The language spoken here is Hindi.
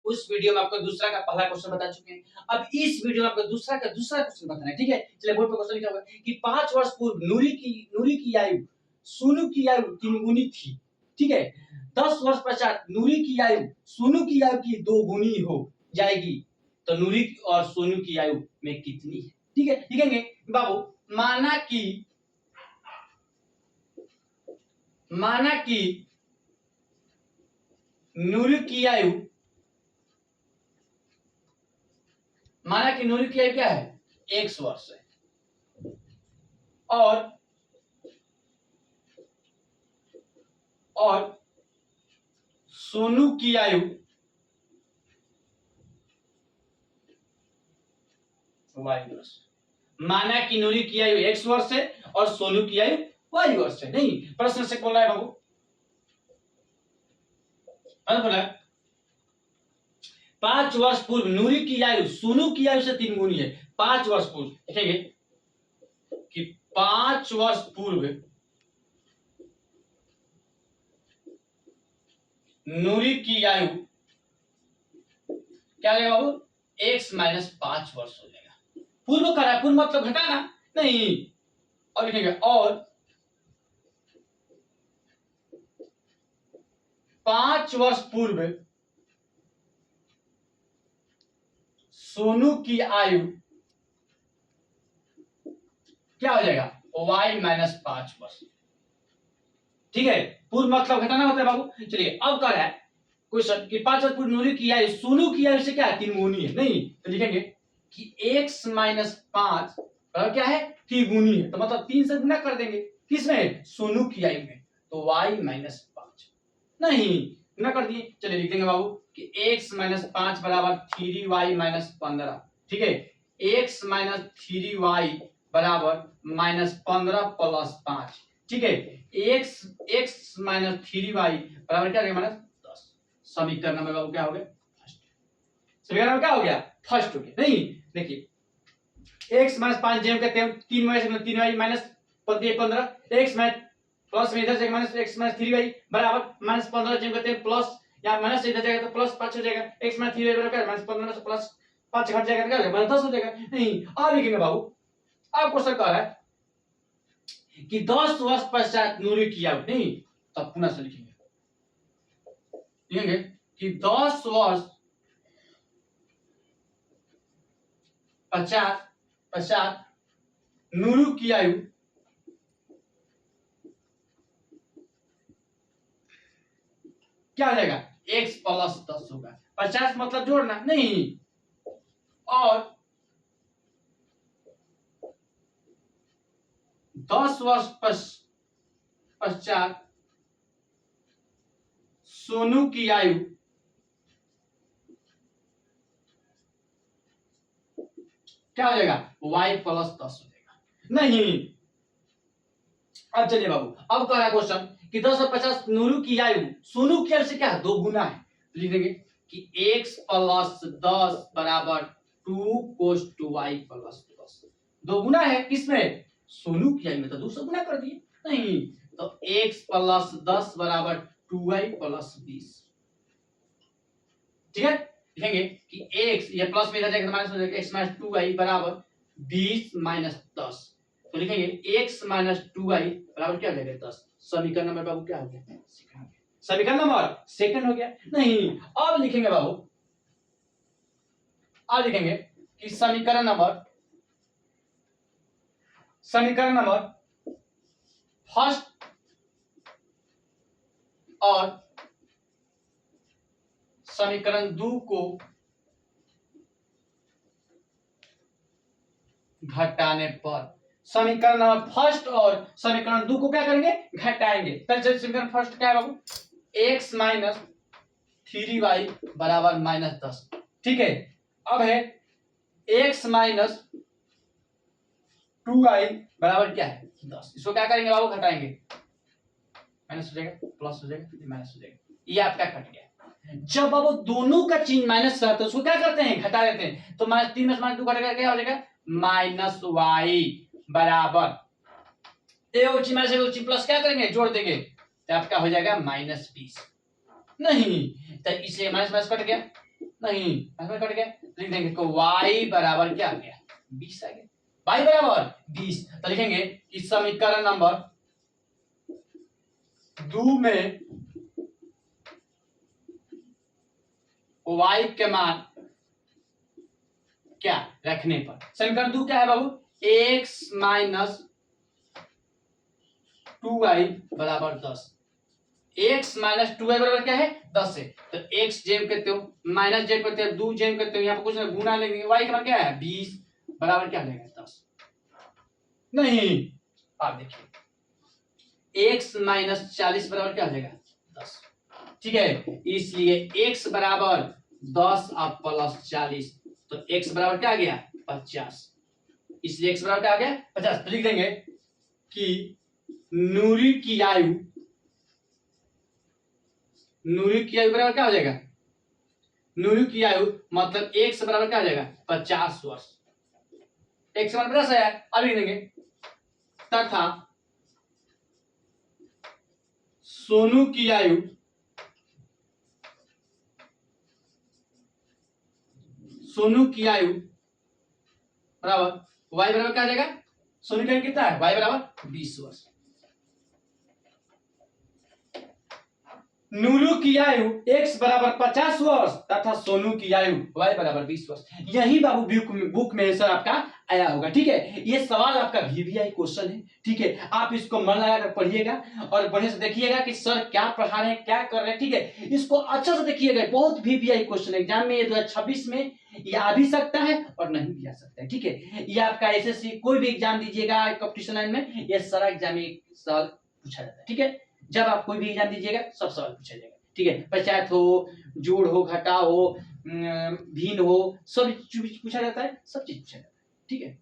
उस वीडियो में आपको दूसरा का पहला क्वेश्चन बता चुके हैं। अब इस वीडियो में आपको दूसरा का दूसरा क्वेश्चन बताना है, ठीक है। चलिए बोर्ड पे क्वेश्चन लिखा हुआ है कि 5 वर्ष पूर्व नूरी की आयु सोनू की आयु 3 गुनी थी, ठीक है। 10 वर्ष पश्चात नूरी की आयु सोनू की आयु की 2 गुनी हो जाएगी, तो नूरी और सोनू की आयु में कितनी है, ठीक है। लिखेंगे बाबू, माना कि नूरी की आयु क्या है, 1 वर्ष है, और सोनू की आयु y वर्ष। माना कि नूरी की आयु 1 वर्ष है और सोनू की आयु y वर्ष है। नहीं, प्रश्न से बोल रहा है बाबू, बोला 5 वर्ष पूर्व नूरी की आयु सोनू की आयु से 3 गुनी है। 5 वर्ष पूर्व लिखेंगे कि 5 वर्ष पूर्व नूरी की आयु क्या लगेगा बाबू, x माइनस 5 वर्ष हो जाएगा। पूर्व करा, पूर्व मतलब घटाना नहीं, और लिखेंगे और 5 वर्ष पूर्व सोनू की आयु क्या हो जाएगा, y माइनस 5 वर्ष, ठीक है। पूर्व मतलब घटाना होता है बाबू। चलिए अब क्या है क्वेश्चन कि 5 वर्ष पूर्व नूरी की आयु सोनू की आयु से क्या है, 3 गुनी है। नहीं, तो लिखेंगे कि x माइनस 5 क्या है, 3 गुनी है, तो मतलब 3 से गुना कर देंगे, किसमें, सोनू की आयु में, तो y माइनस 5 नहीं गुना कर दिए। चलिए लिख देंगे बाबू कि x माइनस 5 बराबर 3y माइनस 15, ठीक है। x माइनस 3y बराबर माइनस 15 प्लस 5, ठीक है। x माइनस 3y बराबर क्या हो गया, माइनस 10। समीकरण नंबर बाबू क्या हो गया, फर्स्ट। समीकरण नंबर क्या हो गया, फर्स्ट हो गया। नहीं, देखिए x माइनस 5 जेम करते हैं 3y minus 15, x minus plus में इधर से माइनस x माइनस 3y बराबर माइनस 15 जेम करते हैं प्लस, या माइनस से इधर जाएगा तो प्लस 5 हो जाएगा। x माइनस 3y बराबर क्या, माइनस 15 में से प्लस 5 घट जाएगा तो क्या हो जाएगा, माइनस 10 हो जाएगा। नहीं, अब लिखेंगे बाबू, अब क्वेश्चन कह रहा है कि 10 वर्ष पश्चात नूरी की आयु, नहीं तब पुनः से लिखेंगे कि 10 वर्ष पश्चात नूरू की आयु क्या हो जाएगा, x प्लस 10 होगा। 50 मतलब जोड़ना नहीं, और 10 वर्ष पश्चात सोनू की आयु क्या हो जाएगा, y प्लस 10 हो जाएगा। नहीं, अब चलिए बाबू, अब कह रहा है क्वेश्चन कि 10 और 50 नूरू की आयु सोनू की आयु से क्या है, 2 गुना है। तो लिख देंगे कि x प्लस 10 बराबर 2 कोस टू y प्लस 10, 2 गुना है किसमें, सोनू की आयु में, तो 2 से गुना कर दिए। नहीं, तो x प्लस 10 बराबर 2y प्लस 20, ठीक है। लिखेंगे कि x ये प्लस में इधर जाएगा तो माइनस हो जाएगा, x माइनस 2y बराबर 20 माइनस 10, तो लिखेंगे x माइनस 2y बराबर क्या हो जाएगा, 10। समीकरण नंबर बाबू क्या हो गया, सेकंड। समीकरण नंबर सेकंड हो गया। नहीं, अब लिखेंगे बाबू, अब लिखेंगे कि समीकरण नंबर फर्स्ट और समीकरण 2 को घटाने पर, समीकरण नंबर फर्स्ट और समीकरण 2 को क्या करेंगे, घटाएंगे। पहले समीकरण फर्स्ट क्या है बाबू, x माइनस 3y बराबर माइनस 10, ठीक है। अब है x माइनस 2y बराबर क्या है, 10। इसको क्या करेंगे बाबू, घटाएंगे, माइनस हो जाएगा प्लस हो जाएगा माइनस हो जाएगा, ये आपका कट गया। जब बाबू दोनों का चिन्ह माइनस रहता है तो उसको क्या करते हैं, घटा देते हैं। तो माइनस 3 में माइनस 2 घटेगा क्या हो जाएगा, माइनस y बराबर चिन्ह प्लस क्या करेंगे, जोड़ देंगे, तो आपका हो जाएगा माइनस 20। नहीं, तो इसलिए माइनस माइनस कट गया, नहीं, इसमें कट गया, लिख देंगे इसको y बराबर क्या आ गया, 20 आ गया। y बराबर 20, तो लिखेंगे कि समीकरण नंबर 2 में y के मान क्या रखने पर, समीकरण 2 क्या है बाबू, x माइनस 2y बराबर 10। x माइनस 2y बराबर क्या है, 10 है, तो x जेम करते हो, माइनस जेम करते हो, 2 जेम करते हो, यहाँ पे कुछ ना गुना लेंगे, y का मान क्या है 20 बराबर क्या लेगा 10। नहीं, आप देखिए x माइनस 40 बराबर क्या लेगा 10, ठीक है, इसलिए x बराबर 10 और प्लस 40, तो x बराबर क्या आ गया 50, इसलिए x बराबर क्या आ गया 50। तो लिख देंगे कि नूरी की आयु बराबर क्या हो जाएगा, नूरी की आयु मतलब x बराबर क्या हो जाएगा 50 वर्ष, x बराबर 50 है, अब लिख देंगे तथा सोनू की आयु बराबर y बराबर क्या आ जाएगा, सोनू की आयु कितना है y बराबर 20 वर्ष। नूरू की आयु x बराबर 50 वर्ष तथा सोनू की आयु y बराबर 20 वर्ष। यही बाबू बुक में सर आपका आया होगा, ठीक है, ये सवाल आपका VVI क्वेश्चन है, ठीक है, आप इसको मन लगाकर पढ़िएगा और बढ़िया से देखिएगा कि सर क्या पढ़ा रहे हैं, क्या कर रहे हैं, ठीक है, इसको अच्छा से देखिएगा, बहुत VVI क्वेश्चन एग्जाम में 2026 में ये आ भी सकता है और नहीं भी आ सकता है, ठीक है, ये आपका SSC कोई भी एग्जाम दीजिएगा कंपटीशन लाइन में, ये सारा एग्जाम में सवाल पूछा जाता है, ठीक है, जब आप कोई भी एग्जाम दीजिएगा सब सवाल पूछा जाएगा, ठीक है, पंचायत हो, जोड़ हो, घटा हो, भिन्न हो, सब पूछा जाता है, सब चीज पूछा जाता है, ठीक है।